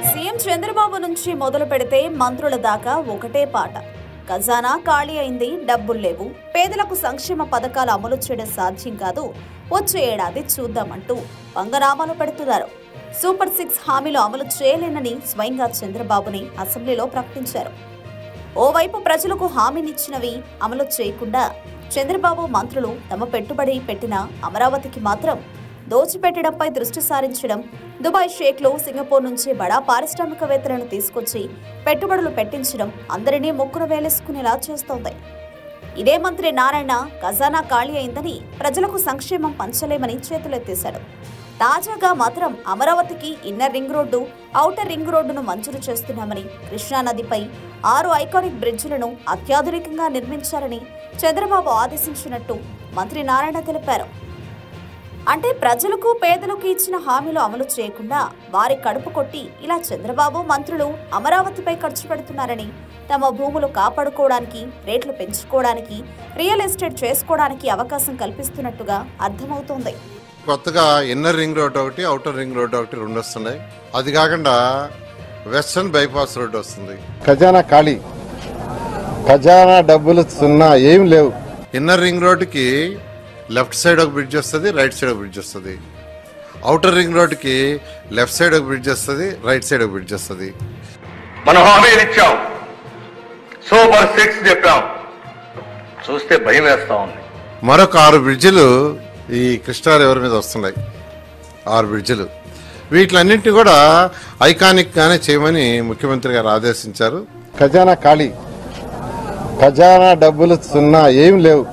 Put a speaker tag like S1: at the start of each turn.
S1: CM Chandrababu నుంచి మొదలు పెడితే మంత్రుల దాకా ఒకటే పాట. ఖజానా ఖాళీ అయింది, డబ్బులు లేవు, పేదలకు సంక్షేమ పథకాలు అమలు చేయడం సాధ్యం కాదు, వచ్చే ఏడాది చూద్దామంటూ పంగనామాలు పెడుతున్నారు. సూపర్ 6 హామీలు అమలు చేయలేనని స్వయంగా చంద్రబాబుని అసెంబ్లీలో ప్రకటించారు. ఓవైపు ప్రజలకు హామీనిచ్చినవి అమలు చేయకుండా చంద్రబాబు మంత్రులు తమ పెట్టుబడి పెట్టిన అమరావతికి మాత్రం దోచిపెట్టడంపై దృష్టి సారించడం, దుబాయ్ షేక్లు సింగపూర్ నుంచి బడా పారిశ్రామికవేత్తలను తీసుకొచ్చి పెట్టుబడులు పెట్టించడం అందరినీ ముక్కును వేలేసుకునేలా చేస్తోంది. ఇదే మంత్రి నారాయణ ఖజానా ఖాళీ అయిందని, ప్రజలకు సంక్షేమం పంచలేమని చేతులెత్తేశాడు. తాజాగా మాత్రం అమరావతికి inner ring road, outer ring రోడ్డును మంజూరు చేస్తున్నామని, కృష్ణానదిపై 6 ఐకానిక్ బ్రిడ్జిలను అత్యాధునికంగా నిర్మించాలని చంద్రబాబు ఆదేశించినట్టు మంత్రి నారాయణ తెలిపారు. అంటే ప్రజలకు పేదలకు ఇచ్చిన హామీలు అమలు చేయకుండా వారి కడుపు కొట్టి ఇలా చంద్రబాబు మంత్రులు అమరావతిపై ఖర్చు పెడుతున్నారని, తమ భూములు కాపాడుకోవడానికి, రేట్లు పెంచుకోవడానికి, రియల్ ఎస్టేట్ చేసుకోవడానికి అవకాశం కల్పిస్తున్నట్టుగా అర్థమవుతోంది.
S2: కొత్తగా ఇన్నర్ రింగ్ రోడ్ ఒకటి, ఔటర్ రింగ్ రోడ్ ఒకటి 2 వస్తున్నాయి. అది కాకుండా వెస్టర్న్ బైపాస్ రోడ్ వస్తుంది.
S3: ఖజానా ఖాళీ, ఖజానా డబ్బులు సున్నా, ఏం లేవు.
S2: ఇన్నర్ రింగ్ రోడ్డుకి లెఫ్ట్ సైడ్ ఒక బ్రిడ్జ్ వస్తుంది, రైట్ సైడ్ ఒక బ్రిడ్జ్ వస్తుంది. ఔటర్ రింగ్ రోడ్డుకి లెఫ్ట్ సైడ్ ఒక బ్రిడ్జ్ వస్తుంది, రైట్ సైడ్ ఒక బ్రిడ్జ్ వస్తుంది.
S4: మనం హామీలు ఇచ్చాం, సూపర్ 6 చెప్పాం, చూస్తే భయం వేస్తా ఉంది.
S2: మరొక 6 బ్రిడ్జిలు ఈ కృష్ణా రివర్ మీద వస్తున్నాయి. 6 బ్రిడ్జిలు. వీటిలన్నింటినీ కూడా ఐకానిక్ గానే చేయమని ముఖ్యమంత్రి గారు ఆదేశించారు.
S3: ఖజానా ఖాళీ, ఖజానా డబ్బులు సున్నా, ఏం లేవు.